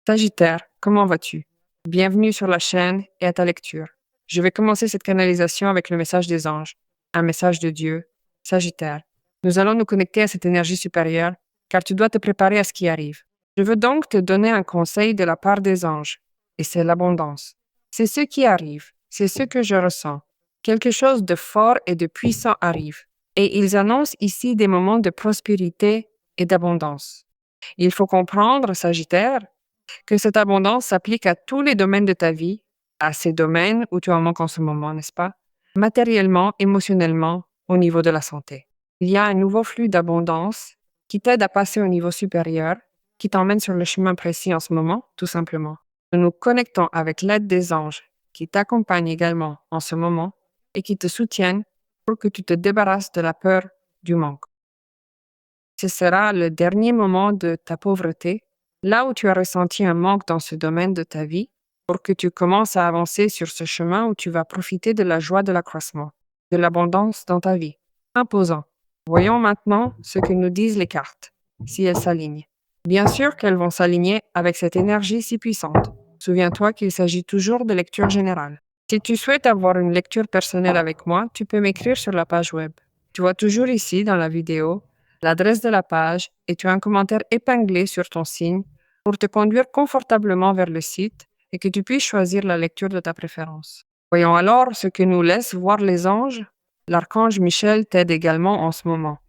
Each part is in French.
Sagittaire, comment vas-tu? Bienvenue sur la chaîne et à ta lecture. Je vais commencer cette canalisation avec le message des anges, un message de Dieu. Sagittaire, nous allons nous connecter à cette énergie supérieure car tu dois te préparer à ce qui arrive. Je veux donc te donner un conseil de la part des anges et c'est l'abondance. C'est ce qui arrive, c'est ce que je ressens. Quelque chose de fort et de puissant arrive et ils annoncent ici des moments de prospérité et d'abondance. Il faut comprendre, Sagittaire, que cette abondance s'applique à tous les domaines de ta vie, à ces domaines où tu en manques en ce moment, n'est-ce pas? Matériellement, émotionnellement, au niveau de la santé. Il y a un nouveau flux d'abondance qui t'aide à passer au niveau supérieur, qui t'emmène sur le chemin précis en ce moment, tout simplement. Nous nous connectons avec l'aide des anges qui t'accompagnent également en ce moment et qui te soutiennent pour que tu te débarrasses de la peur du manque. Ce sera le dernier moment de ta pauvreté, là où tu as ressenti un manque dans ce domaine de ta vie, pour que tu commences à avancer sur ce chemin où tu vas profiter de la joie de l'accroissement, de l'abondance dans ta vie. Imposant. Voyons maintenant ce que nous disent les cartes, si elles s'alignent. Bien sûr qu'elles vont s'aligner avec cette énergie si puissante. Souviens-toi qu'il s'agit toujours de lecture générale. Si tu souhaites avoir une lecture personnelle avec moi, tu peux m'écrire sur la page web. Tu vois toujours ici dans la vidéo l'adresse de la page et tu as un commentaire épinglé sur ton signe pour te conduire confortablement vers le site et que tu puisses choisir la lecture de ta préférence. Voyons alors ce que nous laissent voir les anges. L'archange Michel t'aide également en ce moment.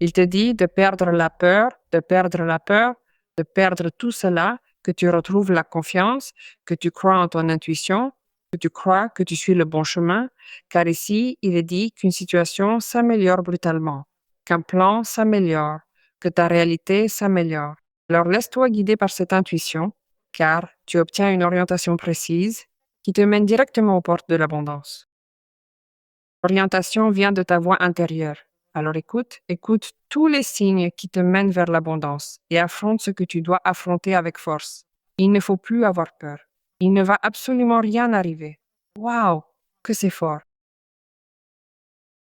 Il te dit de perdre la peur, de perdre la peur, de perdre tout cela, que tu retrouves la confiance, que tu crois en ton intuition, que tu crois que tu suis le bon chemin, car ici, il est dit qu'une situation s'améliore brutalement, qu'un plan s'améliore, que ta réalité s'améliore. Alors laisse-toi guider par cette intuition, car tu obtiens une orientation précise qui te mène directement aux portes de l'abondance. L'orientation vient de ta voix intérieure. Alors écoute tous les signes qui te mènent vers l'abondance et affronte ce que tu dois affronter avec force. Il ne faut plus avoir peur. Il ne va absolument rien arriver. Waouh, que c'est fort.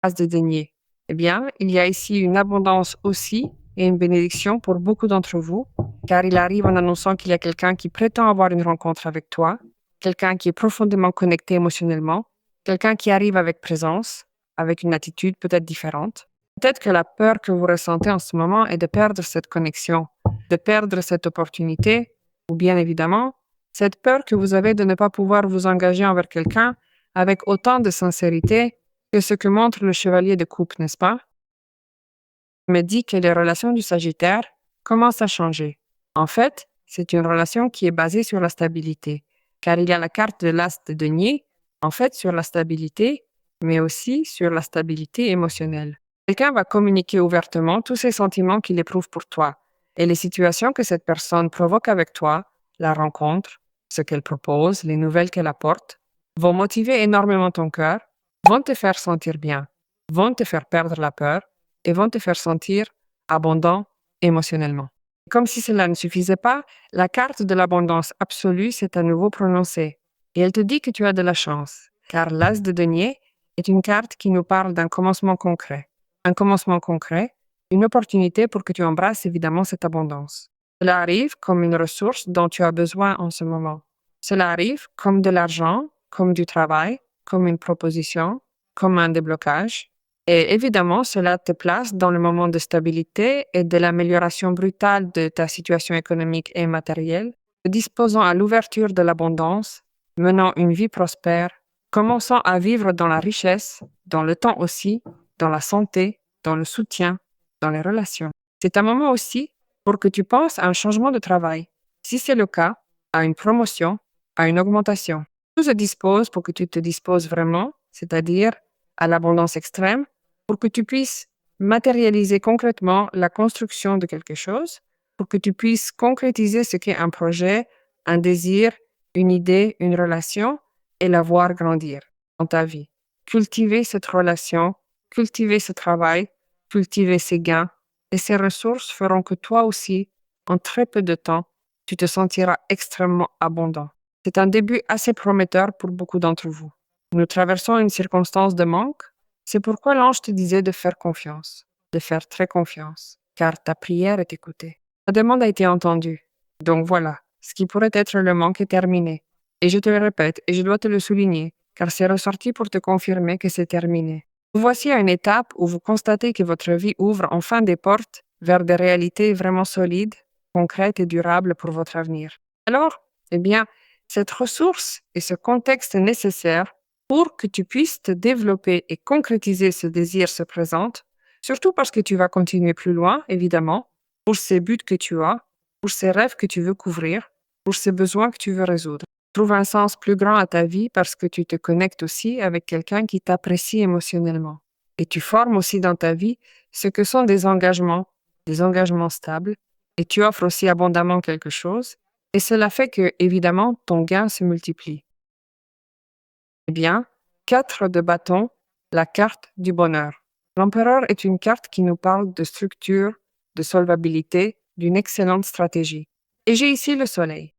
As de denier. Eh bien, il y a ici une abondance aussi et une bénédiction pour beaucoup d'entre vous, car il arrive en annonçant qu'il y a quelqu'un qui prétend avoir une rencontre avec toi, quelqu'un qui est profondément connecté émotionnellement, quelqu'un qui arrive avec présence, avec une attitude peut-être différente. Peut-être que la peur que vous ressentez en ce moment est de perdre cette connexion, de perdre cette opportunité, ou bien évidemment, cette peur que vous avez de ne pas pouvoir vous engager envers quelqu'un avec autant de sincérité que ce que montre le chevalier de coupe, n'est-ce pas? Me dit que les relations du Sagittaire commencent à changer. En fait, c'est une relation qui est basée sur la stabilité, car il y a la carte de l'as de denier, en fait sur la stabilité, mais aussi sur la stabilité émotionnelle. Quelqu'un va communiquer ouvertement tous ses sentiments qu'il éprouve pour toi, et les situations que cette personne provoque avec toi, la rencontre, ce qu'elle propose, les nouvelles qu'elle apporte, vont motiver énormément ton cœur, vont te faire sentir bien, vont te faire perdre la peur et vont te faire sentir abondant émotionnellement. Comme si cela ne suffisait pas, la carte de l'abondance absolue s'est à nouveau prononcée et elle te dit que tu as de la chance, car l'as de denier est une carte qui nous parle d'un commencement concret. Un commencement concret, une opportunité pour que tu embrasses évidemment cette abondance. Cela arrive comme une ressource dont tu as besoin en ce moment. Cela arrive comme de l'argent, comme du travail, comme une proposition, comme un déblocage. Et évidemment, cela te place dans le moment de stabilité et de l'amélioration brutale de ta situation économique et matérielle, disposant à l'ouverture de l'abondance, menant une vie prospère, commençant à vivre dans la richesse, dans le temps aussi, dans la santé, dans le soutien, dans les relations. C'est un moment aussi pour que tu penses à un changement de travail. Si c'est le cas, à une promotion, à une augmentation. Tout se dispose pour que tu te disposes vraiment, c'est-à-dire à l'abondance extrême, pour que tu puisses matérialiser concrètement la construction de quelque chose, pour que tu puisses concrétiser ce qu'est un projet, un désir, une idée, une relation, et la voir grandir dans ta vie. Cultiver cette relation, cultiver ce travail, cultiver ces gains, et ces ressources feront que toi aussi, en très peu de temps, tu te sentiras extrêmement abondant. C'est un début assez prometteur pour beaucoup d'entre vous. Nous traversons une circonstance de manque. C'est pourquoi l'ange te disait de faire confiance, de faire très confiance, car ta prière est écoutée. Ta demande a été entendue. Donc voilà, ce qui pourrait être le manque est terminé. Et je te le répète, et je dois te le souligner, car c'est ressorti pour te confirmer que c'est terminé. Vous voici à une étape où vous constatez que votre vie ouvre enfin des portes vers des réalités vraiment solides, concrètes et durables pour votre avenir. Alors, eh bien, cette ressource et ce contexte nécessaire pour que tu puisses te développer et concrétiser ce désir se présentent, surtout parce que tu vas continuer plus loin, évidemment, pour ces buts que tu as, pour ces rêves que tu veux couvrir, pour ces besoins que tu veux résoudre. Trouve un sens plus grand à ta vie parce que tu te connectes aussi avec quelqu'un qui t'apprécie émotionnellement. Et tu formes aussi dans ta vie ce que sont des engagements stables, et tu offres aussi abondamment quelque chose, et cela fait que, évidemment, ton gain se multiplie. Eh bien, 4 de bâton, la carte du bonheur. L'empereur est une carte qui nous parle de structure, de solvabilité, d'une excellente stratégie. Et j'ai ici le soleil.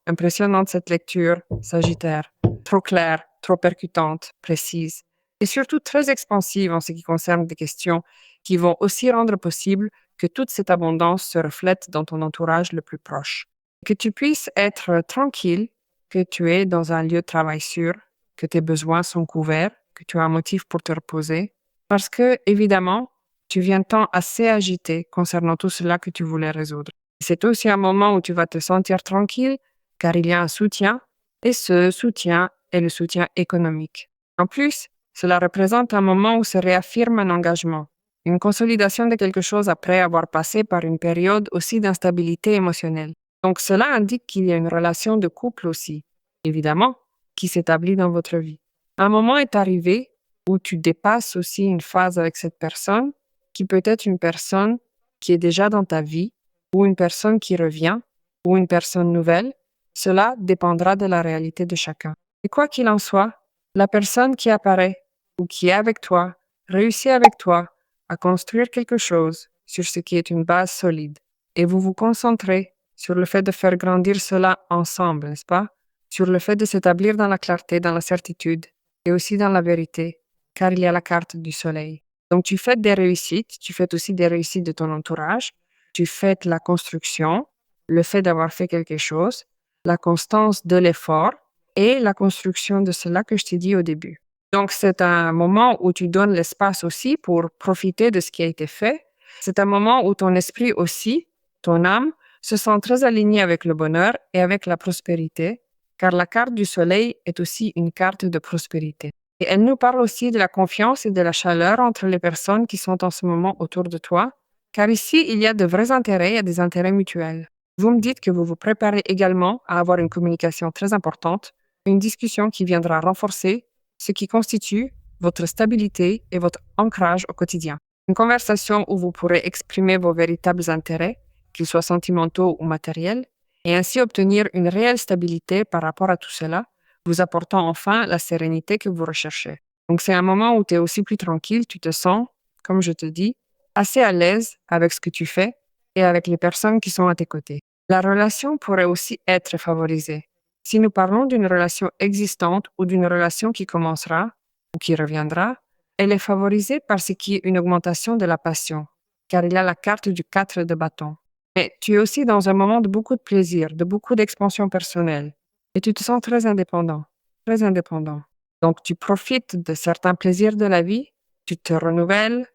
Impressionnante cette lecture, Sagittaire. Trop claire, trop percutante, précise. Et surtout très expansive en ce qui concerne des questions qui vont aussi rendre possible que toute cette abondance se reflète dans ton entourage le plus proche. Que tu puisses être tranquille, que tu es dans un lieu de travail sûr, que tes besoins sont couverts, que tu as un motif pour te reposer, parce que, évidemment, tu viens de temps assez agité concernant tout cela que tu voulais résoudre. C'est aussi un moment où tu vas te sentir tranquille, car il y a un soutien, et ce soutien est le soutien économique. En plus, cela représente un moment où se réaffirme un engagement, une consolidation de quelque chose après avoir passé par une période aussi d'instabilité émotionnelle. Donc cela indique qu'il y a une relation de couple aussi, évidemment, qui s'établit dans votre vie. Un moment est arrivé où tu dépasses aussi une phase avec cette personne, qui peut être une personne qui est déjà dans ta vie, ou une personne qui revient, ou une personne nouvelle. Cela dépendra de la réalité de chacun. Et quoi qu'il en soit, la personne qui apparaît ou qui est avec toi réussit avec toi à construire quelque chose sur ce qui est une base solide. Et vous vous concentrez sur le fait de faire grandir cela ensemble, n'est-ce pas? Sur le fait de s'établir dans la clarté, dans la certitude et aussi dans la vérité, car il y a la carte du soleil. Donc tu fêtes des réussites, tu fêtes aussi des réussites de ton entourage, tu fêtes la construction, le fait d'avoir fait quelque chose, la constance de l'effort et la construction de cela que je t'ai dit au début. Donc c'est un moment où tu donnes l'espace aussi pour profiter de ce qui a été fait. C'est un moment où ton esprit aussi, ton âme, se sent très aligné avec le bonheur et avec la prospérité, car la carte du soleil est aussi une carte de prospérité. Et elle nous parle aussi de la confiance et de la chaleur entre les personnes qui sont en ce moment autour de toi, car ici, il y a de vrais intérêts, il y a des intérêts mutuels. Vous me dites que vous vous préparez également à avoir une communication très importante, une discussion qui viendra renforcer ce qui constitue votre stabilité et votre ancrage au quotidien. Une conversation où vous pourrez exprimer vos véritables intérêts, qu'ils soient sentimentaux ou matériels, et ainsi obtenir une réelle stabilité par rapport à tout cela, vous apportant enfin la sérénité que vous recherchez. Donc c'est un moment où tu es aussi plus tranquille, tu te sens, comme je te dis, assez à l'aise avec ce que tu fais et avec les personnes qui sont à tes côtés. La relation pourrait aussi être favorisée. Si nous parlons d'une relation existante ou d'une relation qui commencera ou qui reviendra, elle est favorisée par ce qui est une augmentation de la passion, car il y a la carte du 4 de bâton. Mais tu es aussi dans un moment de beaucoup de plaisir, de beaucoup d'expansion personnelle, et tu te sens très indépendant, très indépendant. Donc tu profites de certains plaisirs de la vie, tu renouvelles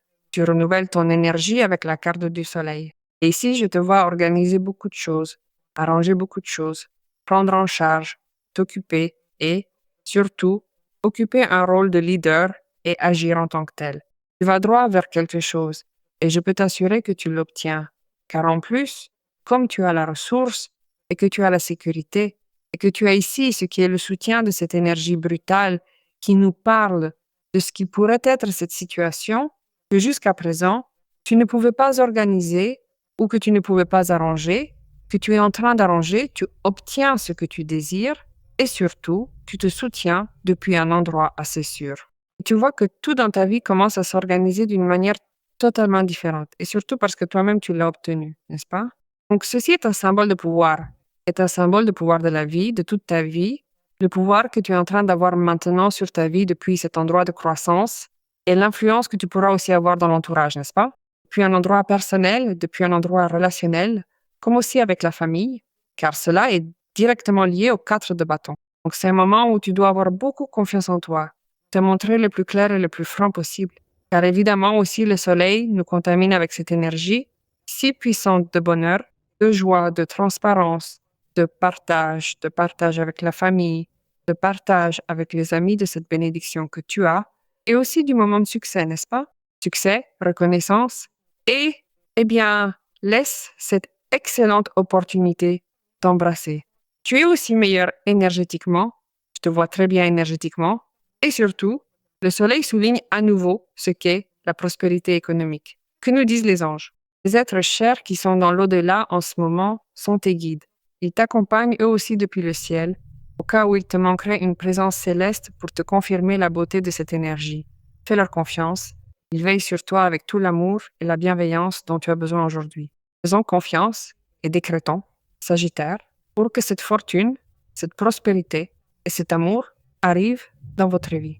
ton énergie avec la carte du soleil. Et ici, je te vois organiser beaucoup de choses, arranger beaucoup de choses, prendre en charge, t'occuper et, surtout, occuper un rôle de leader et agir en tant que tel. Tu vas droit vers quelque chose et je peux t'assurer que tu l'obtiens. Car en plus, comme tu as la ressource et que tu as la sécurité et que tu as ici ce qui est le soutien de cette énergie brutale qui nous parle de ce qui pourrait être cette situation que jusqu'à présent, tu ne pouvais pas organiser ou que tu ne pouvais pas arranger, que tu es en train d'arranger, tu obtiens ce que tu désires et surtout, tu te soutiens depuis un endroit assez sûr. Tu vois que tout dans ta vie commence à s'organiser d'une manière totalement différente et surtout parce que toi-même tu l'as obtenu, n'est-ce pas? Donc ceci est un symbole de pouvoir, est un symbole de pouvoir de la vie, de toute ta vie, le pouvoir que tu es en train d'avoir maintenant sur ta vie depuis cet endroit de croissance et l'influence que tu pourras aussi avoir dans l'entourage, n'est-ce pas? Depuis un endroit personnel, depuis un endroit relationnel, comme aussi avec la famille, car cela est directement lié aux 4 de bâton. Donc, c'est un moment où tu dois avoir beaucoup confiance en toi, te montrer le plus clair et le plus franc possible. Car évidemment aussi, le soleil nous contamine avec cette énergie si puissante de bonheur, de joie, de transparence, de partage avec la famille, de partage avec les amis de cette bénédiction que tu as, et aussi du moment de succès, n'est-ce pas? Succès, reconnaissance, et, eh bien, laisse cette excellente opportunité t'embrasser. Tu es aussi meilleur énergétiquement, je te vois très bien énergétiquement, et surtout, le soleil souligne à nouveau ce qu'est la prospérité économique. Que nous disent les anges? Les êtres chers qui sont dans l'au-delà en ce moment sont tes guides. Ils t'accompagnent eux aussi depuis le ciel, au cas où il te manquerait une présence céleste pour te confirmer la beauté de cette énergie. Fais leur confiance. Ils veillent sur toi avec tout l'amour et la bienveillance dont tu as besoin aujourd'hui. Faisons confiance et décrétons, Sagittaire, pour que cette fortune, cette prospérité et cet amour arrivent dans votre vie.